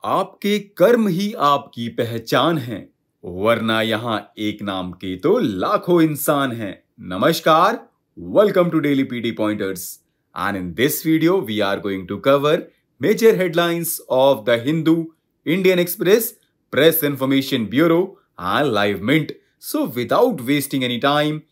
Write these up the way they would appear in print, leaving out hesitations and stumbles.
आपके कर्म ही आपकी पहचान है, वरना यहाँ एक नाम के तो लाखों इंसान हैं। नमस्कार, welcome to Daily PT Pointers, and in this video we are going to cover major headlines of the Hindu, Indian Express, Press Information Bureau and Live Mint. So without wasting any time,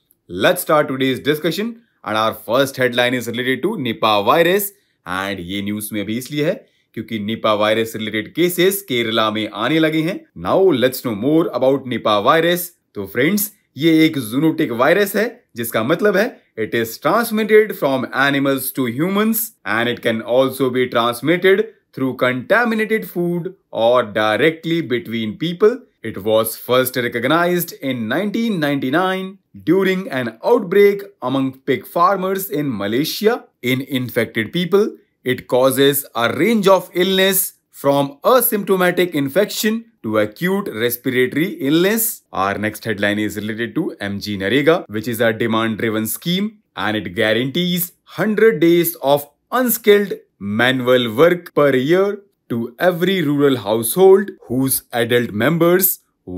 let's start today's discussion. And our first headline is related to Nipah virus, and ये news में भी इसलिए है क्योंकि Nipah virus से related cases Kerala में आने लगे हैं। Now let's know more about Nipah virus. तो फ्रेंड्स, ये एक जूनोटिक वायरस है जिसका मतलब है it is transmitted from animals to humans and it can also be transmitted through contaminated food or directly between people. It was first recognized in 1999 during an outbreak among pig farmers in Malaysia. In infected people, it causes a range of illness from asymptomatic infection to acute respiratory illness. Our next headline is related to MGNREGA, which is a demand-driven scheme, and it guarantees 100 days of unskilled manual work per year to every rural household whose adult members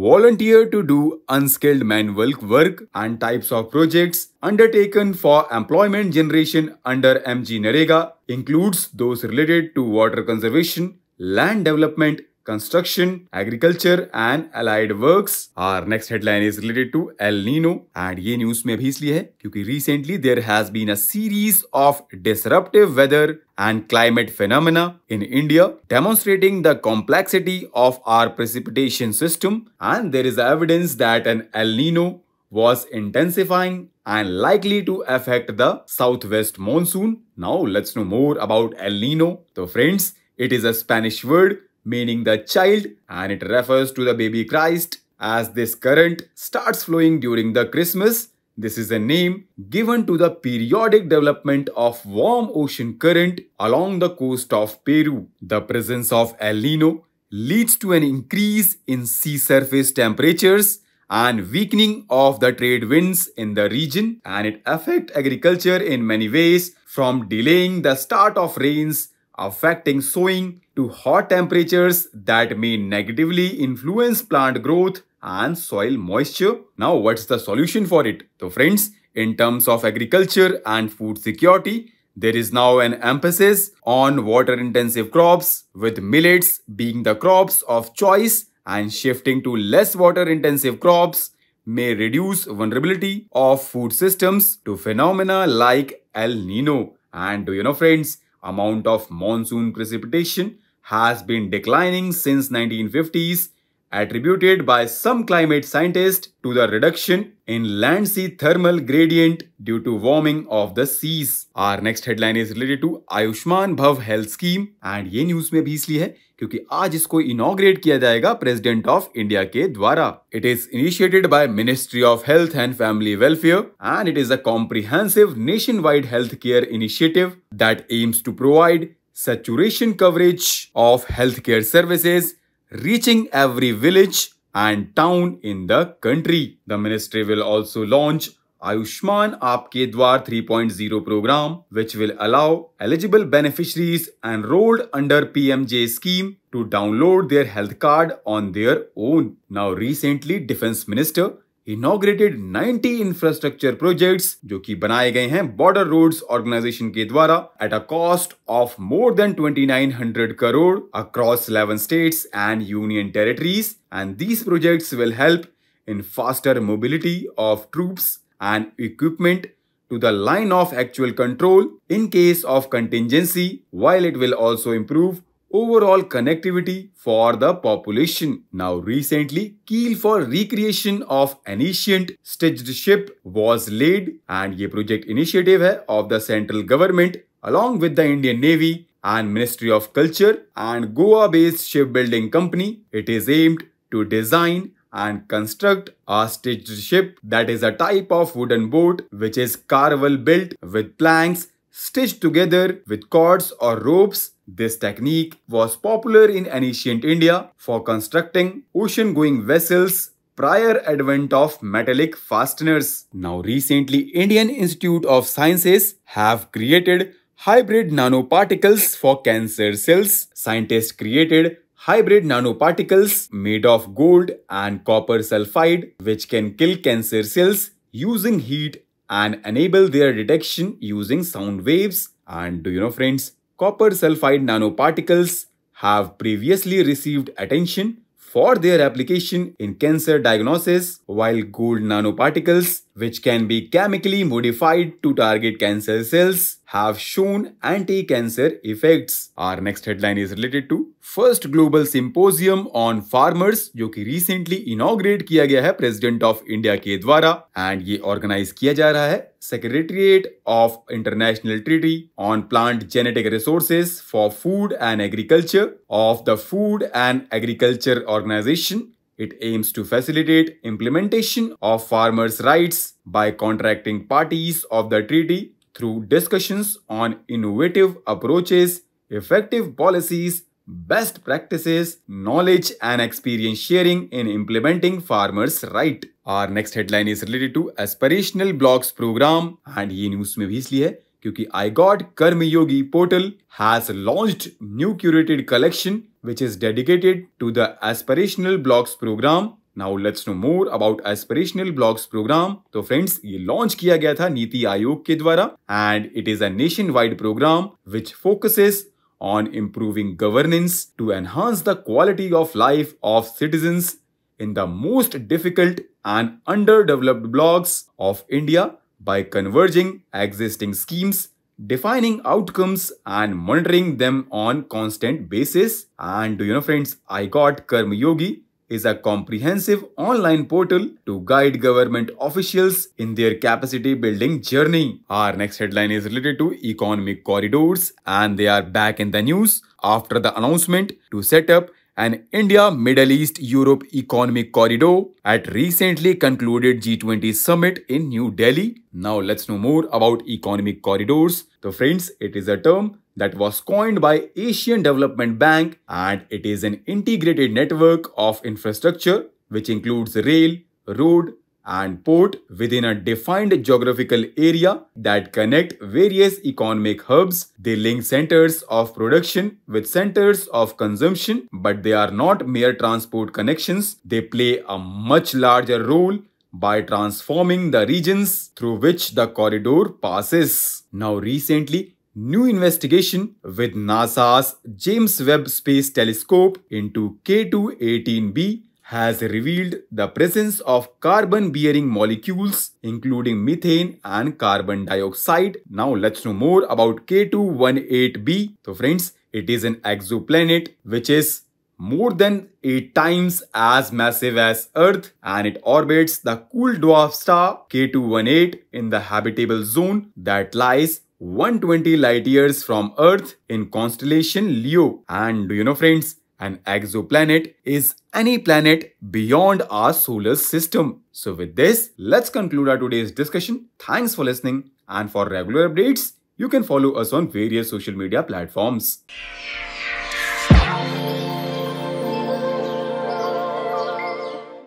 volunteer to do unskilled manual work. And types of projects undertaken for employment generation under MGNREGA includes those related to water conservation, land development, construction, agriculture and allied works. Our next headline is related to El Nino, and ये news में भी इसलिए है क्योंकि recently there has been a series of disruptive weather and climate phenomena in India demonstrating the complexity of our precipitation system, and there is evidence that an El Nino was intensifying and likely to affect the southwest monsoon. Now let's know more about El Nino. So friends, it is a Spanish word meaning the child, and it refers to the baby Christ. As this current starts flowing during the Christmas, this is a name given to the periodic development of warm ocean current along the coast of Peru. The presence of El Nino leads to an increase in sea surface temperatures and weakening of the trade winds in the region, and it affects agriculture in many ways, from delaying the start of rains, affecting sowing, to hot temperatures that may negatively influence plant growth and soil moisture. Now, what's the solution for it? So friends, in terms of agriculture and food security, there is now an emphasis on water-intensive crops, with millets being the crops of choice, and shifting to less water-intensive crops may reduce vulnerability of food systems to phenomena like El Nino. And do you know, friends, amount of monsoon precipitation has been declining since 1950s, attributed by some climate scientists to the reduction in land-sea thermal gradient due to warming of the seas. Our next headline is related to Ayushman Bhav health scheme, and ये news में भी इसलिए है क्योंकि आज इसको inaugurate किया जाएगा प्रेसिडेंट ऑफ इंडिया के द्वारा। It is initiated by Ministry of Health and Family Welfare, and it is a comprehensive nationwide healthcare initiative that aims to provide saturation coverage of healthcare services reaching every village and town in the country. The ministry will also launch Ayushman Apke Dwar 3.0 program, which will allow eligible beneficiaries enrolled under PMJ scheme to download their health card on their own. Now recently Defense Minister inaugurated 90 infrastructure projects जो कि बनाए गए हैं border roads organisation के द्वारा at a cost of more than 2900 crore across 11 states and union territories, and these projects will help in faster mobility of troops and equipment to the line of actual control in case of contingency, while it will also improve overall connectivity for the population. Now recently, keel for recreation of ancient stitched ship was laid, and ये project initiative है of the central government along with the Indian Navy and Ministry of Culture and Goa-based shipbuilding company. It is aimed to design and construct a stitched ship, that is a type of wooden boat which is carvel built with planks stitched together with cords or ropes. This technique was popular in ancient India for constructing ocean-going vessels prior advent of metallic fasteners. Now recently, Indian Institute of Sciences have created hybrid nanoparticles for cancer cells. Scientists created hybrid nanoparticles made of gold and copper sulfide, which can kill cancer cells using heat and enable their detection using sound waves. And do you know, friends, copper sulfide nanoparticles have previously received attention for their application in cancer diagnosis, while gold nanoparticles, which can be chemically modified to target cancer cells, have shown anti-cancer effects. Our next headline is related to first global symposium on farmers, जो कि recently inaugurate किया गया है President of India के द्वारा, and ये organize किया जा रहा है Secretariat of International Treaty on Plant Genetic Resources for Food and Agriculture of the Food and Agriculture Organization. It aims to facilitate implementation of farmers' rights by contracting parties of the treaty through discussions on innovative approaches, effective policies, best practices, knowledge and experience sharing in implementing farmers' right. Our next headline is related to Aspirational Blogs program, and ये news में भी इसलिए है क्योंकि iGOT Karmayogi portal has launched new curated collection which is dedicated to the Aspirational Blogs program. Now let's know more about Aspirational Blogs program. तो friends, ये launch किया गया था नीति आयोग के द्वारा, and it is a nationwide program which focuses on improving governance to enhance the quality of life of citizens in the most difficult and underdeveloped blocks of India by converging existing schemes, defining outcomes and monitoring them on constant basis. And do you know, friends, iGOT Karmayogi is a comprehensive online portal to guide government officials in their capacity building journey. Our next headline is related to economic corridors, and they are back in the news after the announcement to set up an India-Middle East-Europe economic corridor at recently concluded G20 summit in New Delhi. Now let's know more about economic corridors. So friends, it is a term that was coined by Asian Development Bank, and it is an integrated network of infrastructure which includes rail, road and port within a defined geographical area that connect various economic hubs. They link centers of production with centers of consumption, but they are not mere transport connections. They play a much larger role by transforming the regions through which the corridor passes. Now recently, new investigation with NASA's James Webb Space Telescope into K2-18b has revealed the presence of carbon-bearing molecules including methane and carbon dioxide. Now let's know more about K2-18b. So friends, it is an exoplanet which is more than 8 times as massive as Earth, and it orbits the cool dwarf star K2-18 in the habitable zone that lies 120 light years from Earth in constellation Leo. And do you know, friends, an exoplanet is any planet beyond our solar system. So with this, let's conclude our today's discussion. Thanks for listening, and for regular updates, you can follow us on various social media platforms.